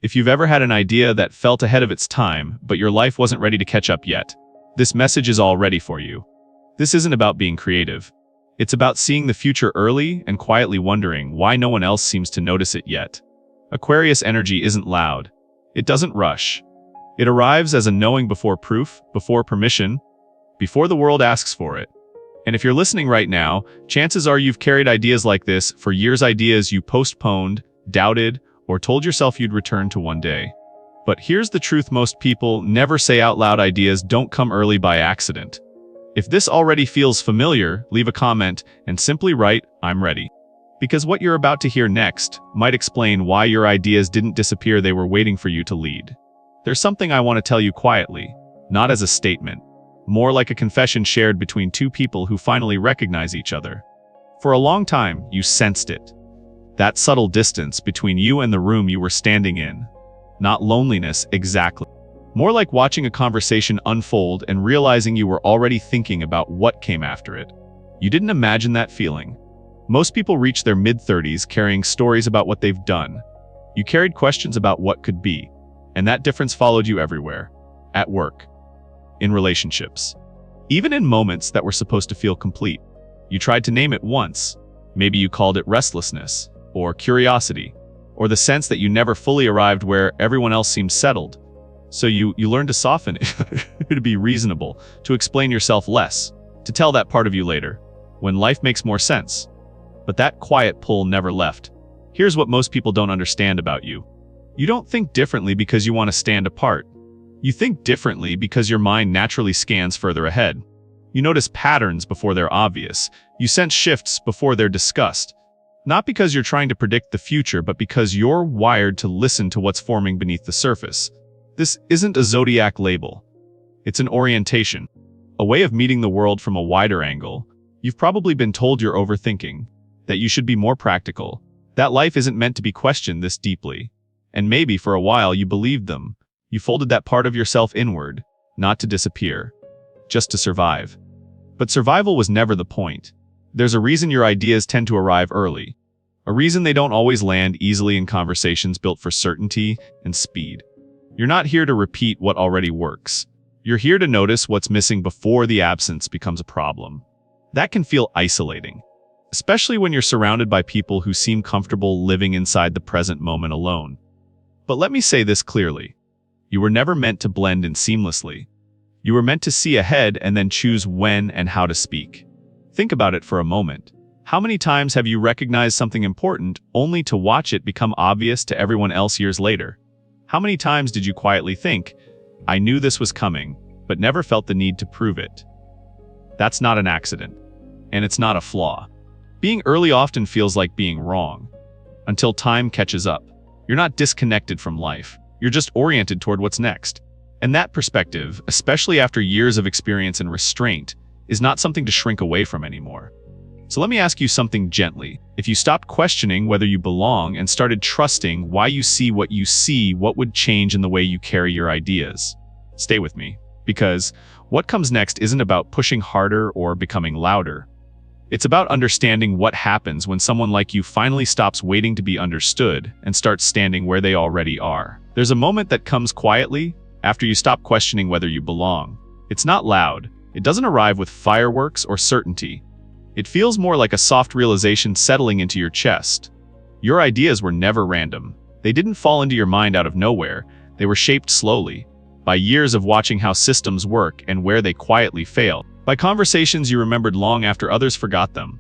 If you've ever had an idea that felt ahead of its time, but your life wasn't ready to catch up yet, this message is all ready for you. This isn't about being creative. It's about seeing the future early and quietly wondering why no one else seems to notice it yet. Aquarius energy isn't loud. It doesn't rush. It arrives as a knowing before proof, before permission, before the world asks for it. And if you're listening right now, chances are you've carried ideas like this for years, ideas you postponed, doubted, or told yourself you'd return to one day. But here's the truth: most people never say out loud ideas don't come early by accident. If this already feels familiar, leave a comment and simply write, "I'm ready." Because what you're about to hear next might explain why your ideas didn't disappear, they were waiting for you to lead. There's something I want to tell you quietly, not as a statement, more like a confession shared between two people who finally recognize each other. For a long time, you sensed it. That subtle distance between you and the room you were standing in. Not loneliness, exactly. More like watching a conversation unfold and realizing you were already thinking about what came after it. You didn't imagine that feeling. Most people reach their mid-30s carrying stories about what they've done. You carried questions about what could be, and that difference followed you everywhere. At work, in relationships, even in moments that were supposed to feel complete. You tried to name it once. Maybe you called it restlessness, or curiosity, or the sense that you never fully arrived where everyone else seemed settled. So you learned to soften it, to be reasonable, to explain yourself less, to tell that part of you later, when life makes more sense. But that quiet pull never left. Here's what most people don't understand about you. You don't think differently because you want to stand apart. You think differently because your mind naturally scans further ahead. You notice patterns before they're obvious. You sense shifts before they're discussed. Not because you're trying to predict the future, but because you're wired to listen to what's forming beneath the surface. This isn't a zodiac label. It's an orientation, a way of meeting the world from a wider angle. You've probably been told you're overthinking, that you should be more practical, that life isn't meant to be questioned this deeply. And maybe for a while you believed them. You folded that part of yourself inward, not to disappear, just to survive. But survival was never the point. There's a reason your ideas tend to arrive early. A reason they don't always land easily in conversations built for certainty and speed. You're not here to repeat what already works. You're here to notice what's missing before the absence becomes a problem. That can feel isolating, especially when you're surrounded by people who seem comfortable living inside the present moment alone. But let me say this clearly. You were never meant to blend in seamlessly. You were meant to see ahead and then choose when and how to speak. Think about it for a moment. How many times have you recognized something important only to watch it become obvious to everyone else years later? How many times did you quietly think, "I knew this was coming," but never felt the need to prove it? That's not an accident. And it's not a flaw. Being early often feels like being wrong. Until time catches up. You're not disconnected from life. You're just oriented toward what's next. And that perspective, especially after years of experience and restraint, is not something to shrink away from anymore. So let me ask you something gently. If you stopped questioning whether you belong and started trusting why you see, what would change in the way you carry your ideas? Stay with me, because what comes next isn't about pushing harder or becoming louder. It's about understanding what happens when someone like you finally stops waiting to be understood and starts standing where they already are. There's a moment that comes quietly after you stop questioning whether you belong. It's not loud. It doesn't arrive with fireworks or certainty. It feels more like a soft realization settling into your chest. Your ideas were never random. They didn't fall into your mind out of nowhere. They were shaped slowly, by years of watching how systems work and where they quietly fail, by conversations you remembered long after others forgot them,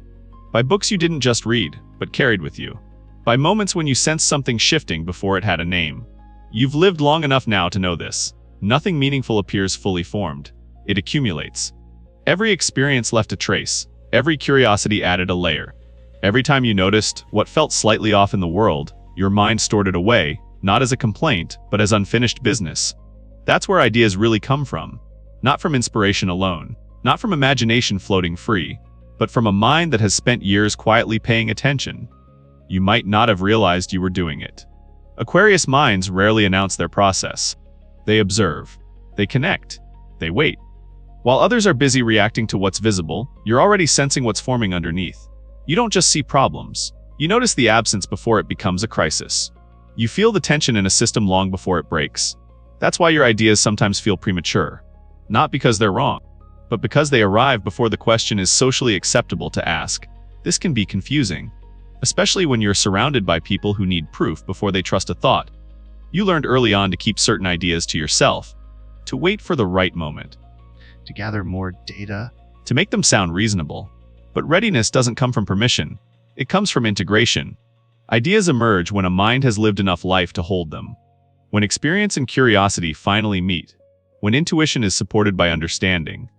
by books you didn't just read, but carried with you, by moments when you sensed something shifting before it had a name. You've lived long enough now to know this. Nothing meaningful appears fully formed. It accumulates. Every experience left a trace. Every curiosity added a layer. Every time you noticed what felt slightly off in the world, your mind stored it away, not as a complaint, but as unfinished business. That's where ideas really come from. Not from inspiration alone, not from imagination floating free, but from a mind that has spent years quietly paying attention. You might not have realized you were doing it. Aquarius minds rarely announce their process. They observe. They connect. They wait. While others are busy reacting to what's visible, you're already sensing what's forming underneath. You don't just see problems. You notice the absence before it becomes a crisis. You feel the tension in a system long before it breaks. That's why your ideas sometimes feel premature. Not because they're wrong, but because they arrive before the question is socially acceptable to ask. This can be confusing, especially when you're surrounded by people who need proof before they trust a thought. You learned early on to keep certain ideas to yourself, to wait for the right moment, To gather more data. to make them sound reasonable. But readiness doesn't come from permission. It comes from integration. Ideas emerge when a mind has lived enough life to hold them. When experience and curiosity finally meet. When intuition is supported by understanding.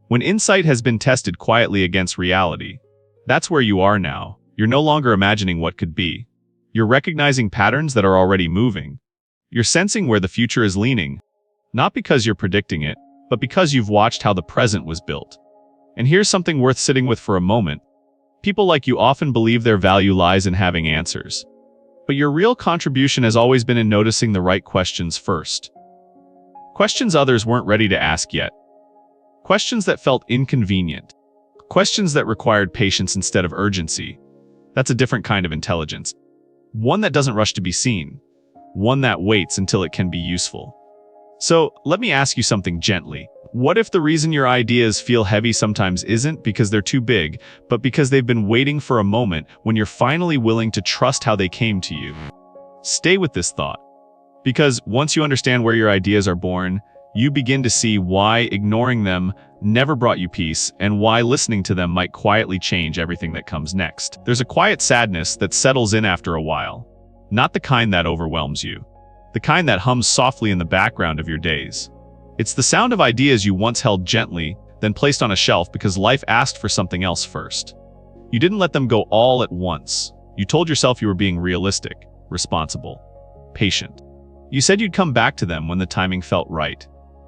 When insight has been tested quietly against reality. That's where you are now. You're no longer imagining what could be. You're recognizing patterns that are already moving. You're sensing where the future is leaning. Not because you're predicting it, but because you've watched how the present was built. And here's something worth sitting with for a moment. People like you often believe their value lies in having answers. But your real contribution has always been in noticing the right questions first. Questions others weren't ready to ask yet. Questions that felt inconvenient. Questions that required patience instead of urgency. That's a different kind of intelligence. One that doesn't rush to be seen. One that waits until it can be useful. So, let me ask you something gently. What if the reason your ideas feel heavy sometimes isn't because they're too big, but because they've been waiting for a moment when you're finally willing to trust how they came to you? Stay with this thought. Because once you understand where your ideas are born, you begin to see why ignoring them never brought you peace and why listening to them might quietly change everything that comes next. There's a quiet sadness that settles in after a while. Not the kind that overwhelms you. The kind that hums softly in the background of your days. It's the sound of ideas you once held gently, then placed on a shelf because life asked for something else first. You didn't let them go all at once. You told yourself you were being realistic, responsible, patient. You said you'd come back to them when the timing felt right.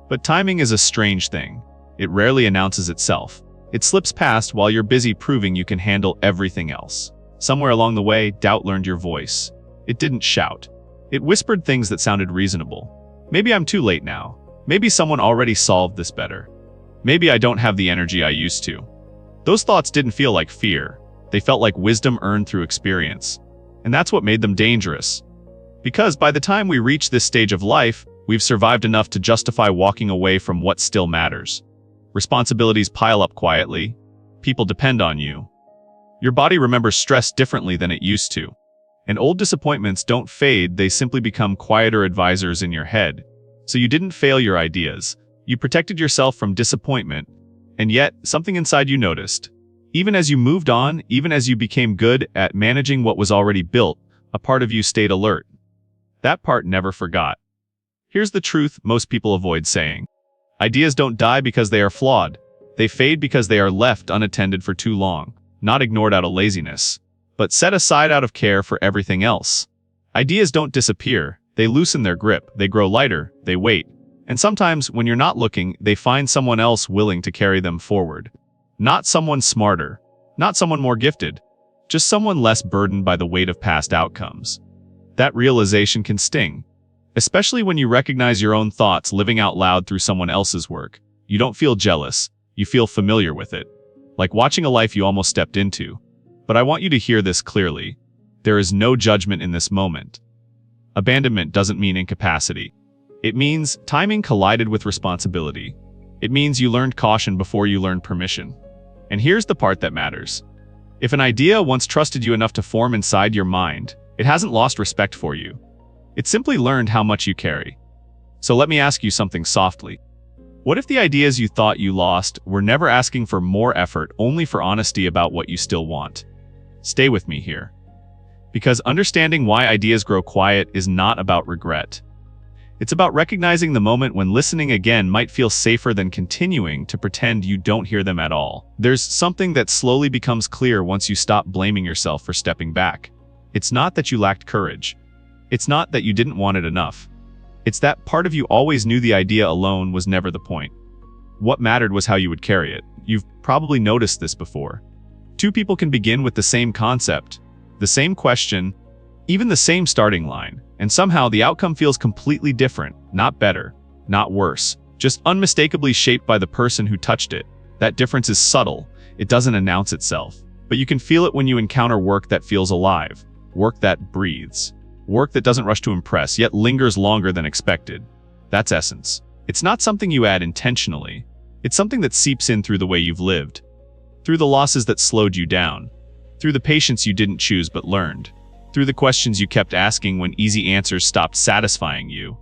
But timing is a strange thing. It rarely announces itself. It slips past while you're busy proving you can handle everything else. Somewhere along the way, doubt learned your voice. It didn't shout. It whispered things that sounded reasonable. Maybe I'm too late now. Maybe someone already solved this better. Maybe I don't have the energy I used to. Those thoughts didn't feel like fear. They felt like wisdom earned through experience. And that's what made them dangerous. Because by the time we reach this stage of life, we've survived enough to justify walking away from what still matters. Responsibilities pile up quietly. People depend on you. Your body remembers stress differently than it used to. And old disappointments don't fade, they simply become quieter advisors in your head. So you didn't fail your ideas. You protected yourself from disappointment. And yet, something inside you noticed. Even as you moved on, even as you became good at managing what was already built, a part of you stayed alert. That part never forgot. Here's the truth most people avoid saying. Ideas don't die because they are flawed. They fade because they are left unattended for too long, not ignored out of laziness, but set aside out of care for everything else. Ideas don't disappear. They loosen their grip, they grow lighter, they wait. And sometimes, when you're not looking, they find someone else willing to carry them forward. Not someone smarter, not someone more gifted, just someone less burdened by the weight of past outcomes. That realization can sting, especially when you recognize your own thoughts living out loud through someone else's work. You don't feel jealous, you feel familiar with it, like watching a life you almost stepped into. But I want you to hear this clearly. There is no judgment in this moment. Abandonment doesn't mean incapacity. It means timing collided with responsibility. It means you learned caution before you learned permission. And here's the part that matters. If an idea once trusted you enough to form inside your mind, it hasn't lost respect for you. It simply learned how much you carry. So let me ask you something softly. What if the ideas you thought you lost were never asking for more effort, only for honesty about what you still want? Stay with me here. Because understanding why ideas grow quiet is not about regret. It's about recognizing the moment when listening again might feel safer than continuing to pretend you don't hear them at all. There's something that slowly becomes clear once you stop blaming yourself for stepping back. It's not that you lacked courage. It's not that you didn't want it enough. It's that part of you always knew the idea alone was never the point. What mattered was how you would carry it. You've probably noticed this before. Two people can begin with the same concept, the same question, even the same starting line, and somehow the outcome feels completely different, not better, not worse, just unmistakably shaped by the person who touched it. That difference is subtle, it doesn't announce itself, but you can feel it when you encounter work that feels alive, work that breathes, Work that doesn't rush to impress, yet lingers longer than expected. That's essence. It's not something you add intentionally. It's something that seeps in through the way you've lived. Through the losses that slowed you down. Through the patience you didn't choose but learned. Through the questions you kept asking when easy answers stopped satisfying you.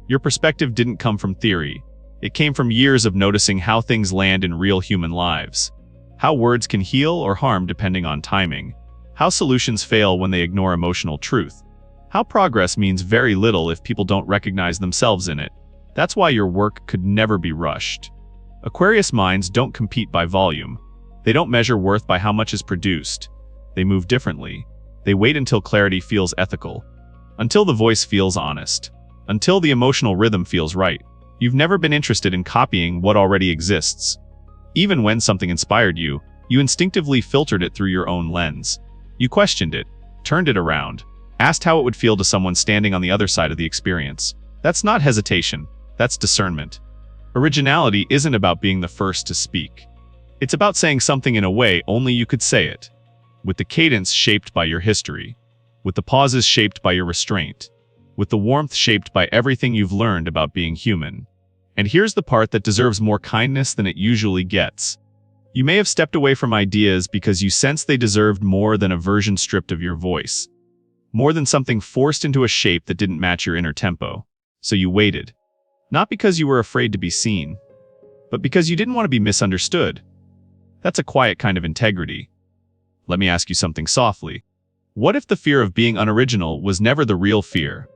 Your perspective didn't come from theory. It came from years of noticing how things land in real human lives. How words can heal or harm depending on timing. How solutions fail when they ignore emotional truth. How progress means very little if people don't recognize themselves in it. That's why your work could never be rushed. Aquarius minds don't compete by volume. They don't measure worth by how much is produced. They move differently. They wait until clarity feels ethical. Until the voice feels honest. Until the emotional rhythm feels right. You've never been interested in copying what already exists. Even when something inspired you, you instinctively filtered it through your own lens. You questioned it, turned it around, asked how it would feel to someone standing on the other side of the experience. That's not hesitation, that's discernment. Originality isn't about being the first to speak. It's about saying something in a way only you could say it. With the cadence shaped by your history. With the pauses shaped by your restraint. With the warmth shaped by everything you've learned about being human. And here's the part that deserves more kindness than it usually gets. You may have stepped away from ideas because you sensed they deserved more than a version stripped of your voice. More than something forced into a shape that didn't match your inner tempo. So you waited. Not because you were afraid to be seen, but because you didn't want to be misunderstood. That's a quiet kind of integrity. Let me ask you something softly. What if the fear of being unoriginal was never the real fear?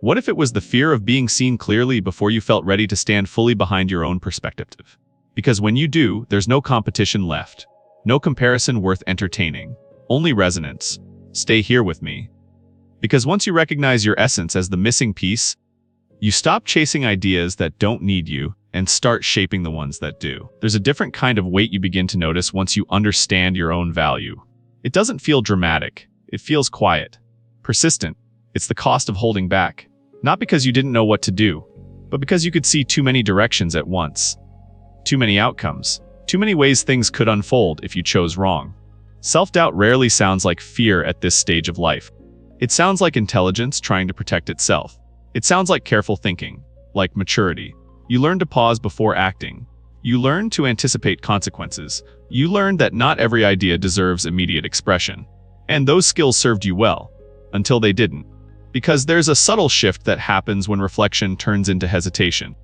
What if it was the fear of being seen clearly before you felt ready to stand fully behind your own perspective? Because when you do, there's no competition left. No comparison worth entertaining. Only resonance. Stay here with me. Because once you recognize your essence as the missing piece, you stop chasing ideas that don't need you and start shaping the ones that do. There's a different kind of weight you begin to notice once you understand your own value. It doesn't feel dramatic. It feels quiet. Persistent. It's the cost of holding back. Not because you didn't know what to do, but because you could see too many directions at once. Too many outcomes. Too many ways things could unfold if you chose wrong. Self-doubt rarely sounds like fear at this stage of life. It sounds like intelligence trying to protect itself. It sounds like careful thinking, like maturity. You learn to pause before acting. You learn to anticipate consequences. You learn that not every idea deserves immediate expression. And those skills served you well, until they didn't. Because there's a subtle shift that happens when reflection turns into hesitation.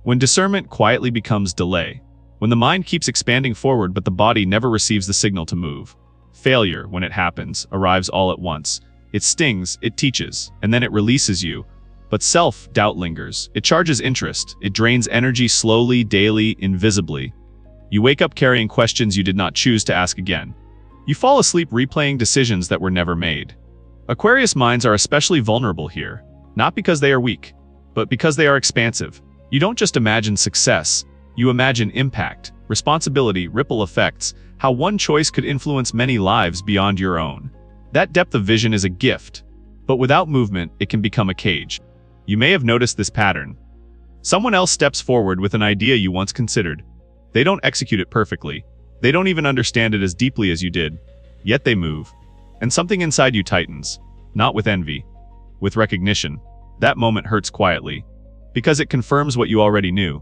When discernment quietly becomes delay. When the mind keeps expanding forward but the body never receives the signal to move. Failure, when it happens, arrives all at once. It stings, it teaches, and then it releases you. But self-doubt lingers. It charges interest. It drains energy slowly, daily, invisibly. You wake up carrying questions you did not choose to ask again. You fall asleep replaying decisions that were never made. Aquarius minds are especially vulnerable here, not because they are weak, but because they are expansive. You don't just imagine success, you imagine impact, responsibility, ripple effects, how one choice could influence many lives beyond your own. That depth of vision is a gift, but without movement, it can become a cage. You may have noticed this pattern. Someone else steps forward with an idea you once considered. They don't execute it perfectly. They don't even understand it as deeply as you did. Yet they move. And something inside you tightens. Not with envy. With recognition. That moment hurts quietly. Because it confirms what you already knew.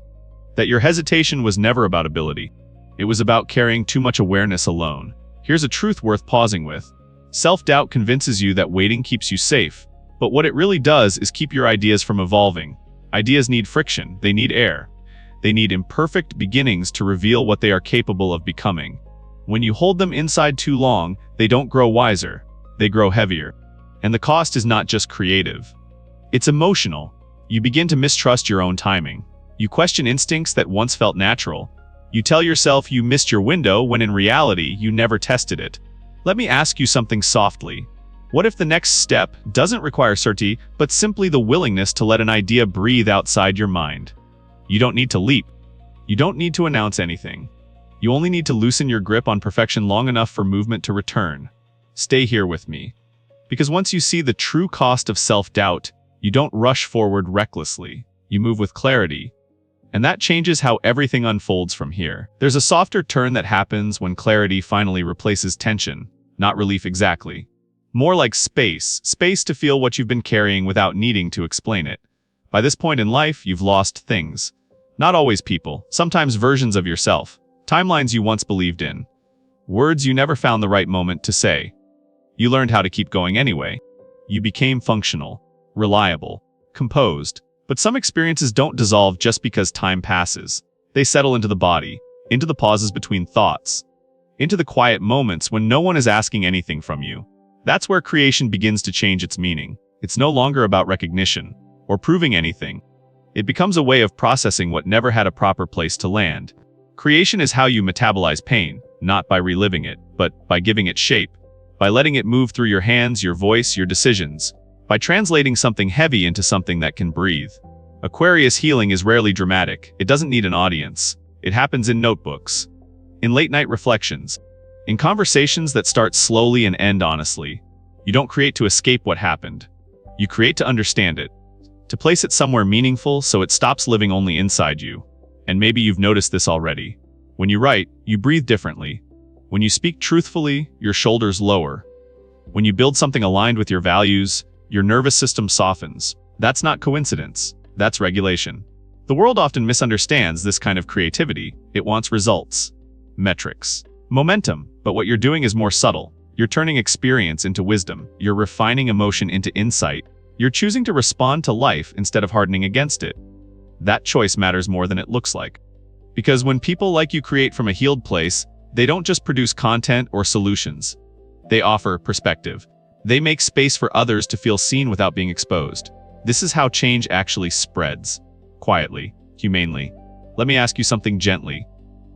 That your hesitation was never about ability. It was about carrying too much awareness alone. Here's a truth worth pausing with. Self-doubt convinces you that waiting keeps you safe. But what it really does is keep your ideas from evolving. Ideas need friction. They need air. They need imperfect beginnings to reveal what they are capable of becoming. When you hold them inside too long, they don't grow wiser. They grow heavier. And the cost is not just creative. It's emotional. You begin to mistrust your own timing. You question instincts that once felt natural. You tell yourself you missed your window when in reality you never tested it. Let me ask you something softly. What if the next step doesn't require certainty, but simply the willingness to let an idea breathe outside your mind? You don't need to leap. You don't need to announce anything. You only need to loosen your grip on perfection long enough for movement to return. Stay here with me. Because once you see the true cost of self-doubt, you don't rush forward recklessly. You move with clarity. And that changes how everything unfolds from here. There's a softer turn that happens when clarity finally replaces tension. Not relief exactly. More like space to feel what you've been carrying without needing to explain it. By this point in life, you've lost things. Not always people, sometimes versions of yourself, timelines you once believed in, words you never found the right moment to say. You learned how to keep going anyway. You became functional, reliable, composed. But some experiences don't dissolve just because time passes. They settle into the body, into the pauses between thoughts, into the quiet moments when no one is asking anything from you. That's where creation begins to change its meaning. It's no longer about recognition or proving anything. It becomes a way of processing what never had a proper place to land. Creation is how you metabolize pain, not by reliving it, but by giving it shape, by letting it move through your hands, your voice, your decisions, by translating something heavy into something that can breathe. Aquarius healing is rarely dramatic. It doesn't need an audience. It happens in notebooks, in late-night reflections, in conversations that start slowly and end honestly. You don't create to escape what happened. You create to understand it, to place it somewhere meaningful so it stops living only inside you. And maybe you've noticed this already. When you write, you breathe differently. When you speak truthfully, your shoulders lower. When you build something aligned with your values, your nervous system softens. That's not coincidence. That's regulation. The world often misunderstands this kind of creativity. It wants results, metrics, momentum. But what you're doing is more subtle. You're turning experience into wisdom. You're refining emotion into insight. You're choosing to respond to life instead of hardening against it. That choice matters more than it looks like. Because when people like you create from a healed place, they don't just produce content or solutions. They offer perspective. They make space for others to feel seen without being exposed. This is how change actually spreads. Quietly, humanely. Let me ask you something gently.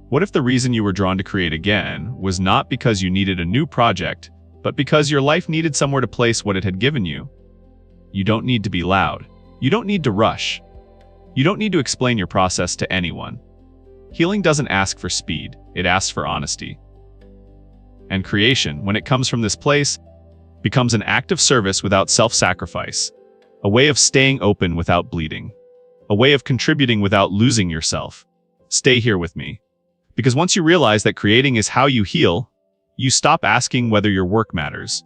What if the reason you were drawn to create again was not because you needed a new project, but because your life needed somewhere to place what it had given you? You don't need to be loud. You don't need to rush. You don't need to explain your process to anyone. Healing doesn't ask for speed, it asks for honesty. And creation, when it comes from this place, becomes an act of service without self-sacrifice, a way of staying open without bleeding, a way of contributing without losing yourself. Stay here with me. Because once you realize that creating is how you heal, you stop asking whether your work matters.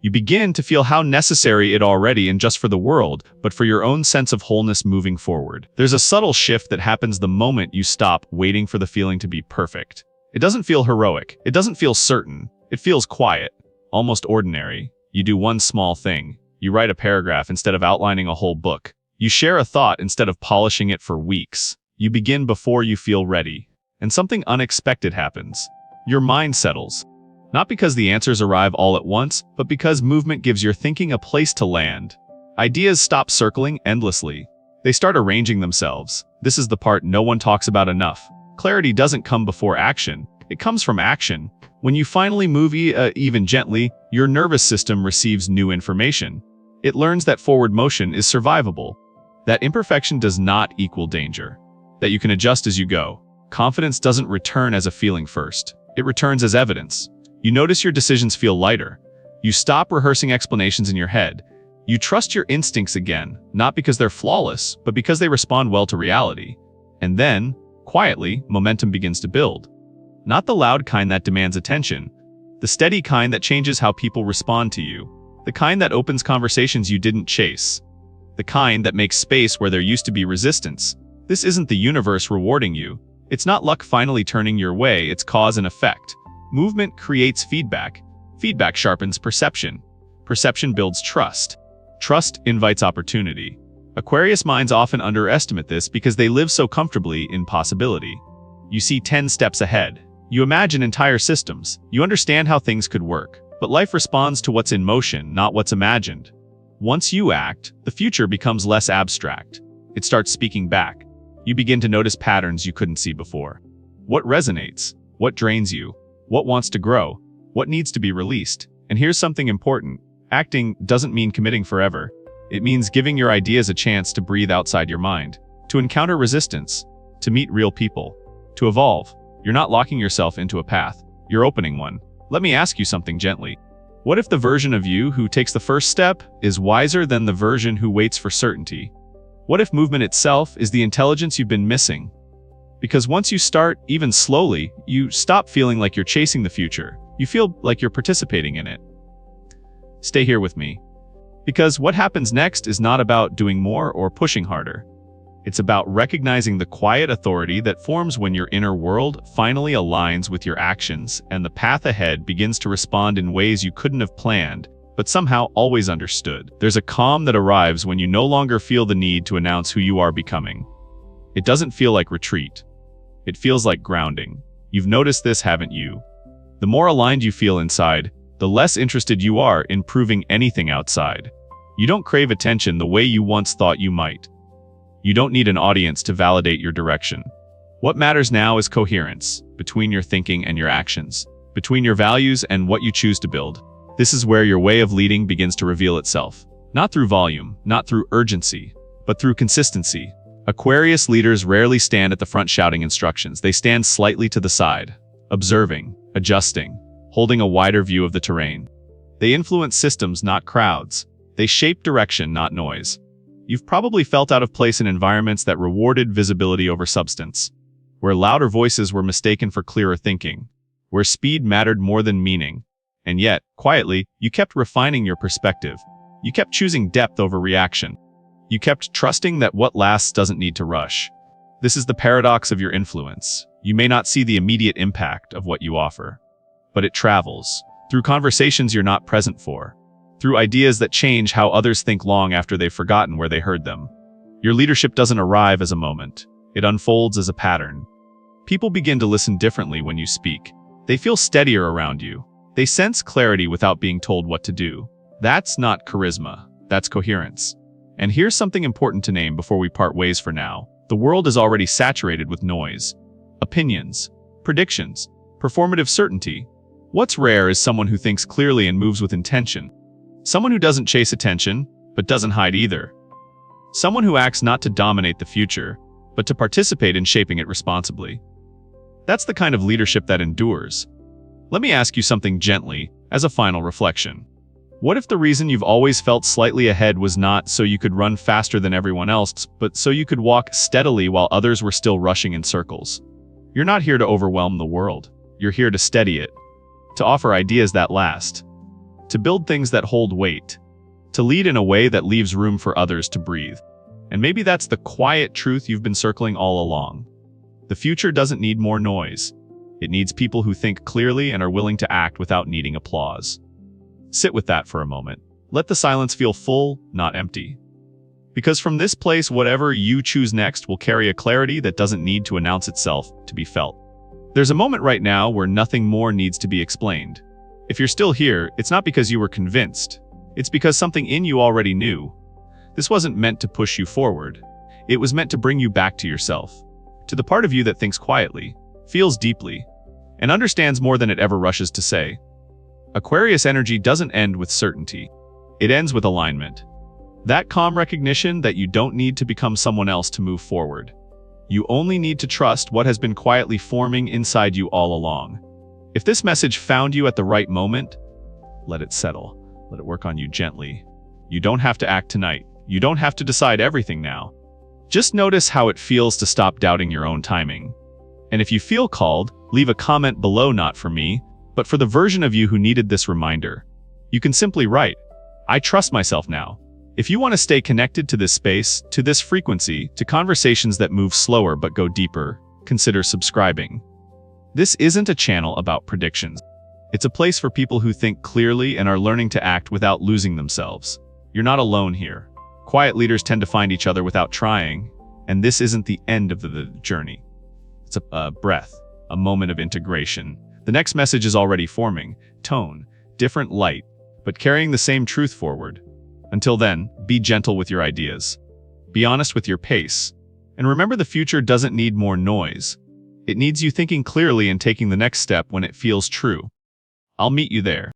You begin to feel how necessary it already and just for the world, but for your own sense of wholeness moving forward. There's a subtle shift that happens the moment you stop waiting for the feeling to be perfect. It doesn't feel heroic. It doesn't feel certain. It feels quiet, almost ordinary. You do one small thing. You write a paragraph instead of outlining a whole book. You share a thought instead of polishing it for weeks. You begin before you feel ready. And something unexpected happens. Your mind settles. Not because the answers arrive all at once, but because movement gives your thinking a place to land. Ideas stop circling endlessly. They start arranging themselves. This is the part no one talks about enough. Clarity doesn't come before action. It comes from action. When you finally move even gently, your nervous system receives new information. It learns that forward motion is survivable, that imperfection does not equal danger, that you can adjust as you go. Confidence doesn't return as a feeling first. It returns as evidence. You notice your decisions feel lighter. You stop rehearsing explanations in your head. You trust your instincts again, not because they're flawless, but because they respond well to reality. And then, quietly, momentum begins to build. Not the loud kind that demands attention, the steady kind that changes how people respond to you, the kind that opens conversations you didn't chase, the kind that makes space where there used to be resistance. This isn't the universe rewarding you. It's not luck finally turning your way, it's cause and effect. Movement creates feedback. Feedback sharpens perception. Perception builds trust. Trust invites opportunity. Aquarius minds often underestimate this because they live so comfortably in possibility. You see 10 steps ahead. You imagine entire systems. You understand how things could work. But life responds to what's in motion, not what's imagined. Once you act, the future becomes less abstract. It starts speaking back. You begin to notice patterns you couldn't see before. What resonates? What drains you? What wants to grow? What needs to be released? And here's something important. Acting doesn't mean committing forever. It means giving your ideas a chance to breathe outside your mind, to encounter resistance, to meet real people, to evolve. You're not locking yourself into a path. You're opening one. Let me ask you something gently. What if the version of you who takes the first step is wiser than the version who waits for certainty? What if movement itself is the intelligence you've been missing? Because once you start, even slowly, you stop feeling like you're chasing the future. You feel like you're participating in it. Stay here with me. Because what happens next is not about doing more or pushing harder. It's about recognizing the quiet authority that forms when your inner world finally aligns with your actions and the path ahead begins to respond in ways you couldn't have planned, but somehow always understood. There's a calm that arrives when you no longer feel the need to announce who you are becoming. It doesn't feel like retreat. It feels like grounding. You've noticed this, haven't you? The more aligned you feel inside, the less interested you are in proving anything outside. You don't crave attention the way you once thought you might. You don't need an audience to validate your direction. What matters now is coherence between your thinking and your actions, between your values and what you choose to build. This is where your way of leading begins to reveal itself. Not through volume, not through urgency, but through consistency. Aquarius leaders rarely stand at the front shouting instructions. They stand slightly to the side, observing, adjusting, holding a wider view of the terrain. They influence systems, not crowds. They shape direction, not noise. You've probably felt out of place in environments that rewarded visibility over substance, where louder voices were mistaken for clearer thinking, where speed mattered more than meaning. And yet, quietly, you kept refining your perspective. You kept choosing depth over reaction. You kept trusting that what lasts doesn't need to rush. This is the paradox of your influence. You may not see the immediate impact of what you offer, but it travels through conversations you're not present for, through ideas that change how others think long after they've forgotten where they heard them. Your leadership doesn't arrive as a moment. It unfolds as a pattern. People begin to listen differently when you speak. They feel steadier around you. They sense clarity without being told what to do. That's not charisma. That's coherence. And here's something important to name before we part ways for now. The world is already saturated with noise, opinions, predictions, performative certainty. What's rare is someone who thinks clearly and moves with intention. Someone who doesn't chase attention, but doesn't hide either. Someone who acts not to dominate the future, but to participate in shaping it responsibly. That's the kind of leadership that endures. Let me ask you something gently, as a final reflection. What if the reason you've always felt slightly ahead was not so you could run faster than everyone else, but so you could walk steadily while others were still rushing in circles? You're not here to overwhelm the world. You're here to steady it, to offer ideas that last, to build things that hold weight, to lead in a way that leaves room for others to breathe. And maybe that's the quiet truth you've been circling all along. The future doesn't need more noise. It needs people who think clearly and are willing to act without needing applause. Sit with that for a moment. Let the silence feel full, not empty. Because from this place, whatever you choose next will carry a clarity that doesn't need to announce itself to be felt. There's a moment right now where nothing more needs to be explained. If you're still here, it's not because you were convinced. It's because something in you already knew. This wasn't meant to push you forward. It was meant to bring you back to yourself, to the part of you that thinks quietly, feels deeply, and understands more than it ever rushes to say. Aquarius energy doesn't end with certainty. It ends with alignment. That calm recognition that you don't need to become someone else to move forward. You only need to trust what has been quietly forming inside you all along. If this message found you at the right moment, let it settle. Let it work on you gently. You don't have to act tonight. You don't have to decide everything now. Just notice how it feels to stop doubting your own timing. And if you feel called, leave a comment below, not for me, but for the version of you who needed this reminder. You can simply write, "I trust myself now." If you want to stay connected to this space, to this frequency, to conversations that move slower but go deeper, consider subscribing. This isn't a channel about predictions. It's a place for people who think clearly and are learning to act without losing themselves. You're not alone here. Quiet leaders tend to find each other without trying, and this isn't the end of the journey. It's a breath, a moment of integration. The next message is already forming. Tone, different light, but carrying the same truth forward. Until then, be gentle with your ideas. Be honest with your pace. And remember, the future doesn't need more noise. It needs you thinking clearly and taking the next step when it feels true. I'll meet you there.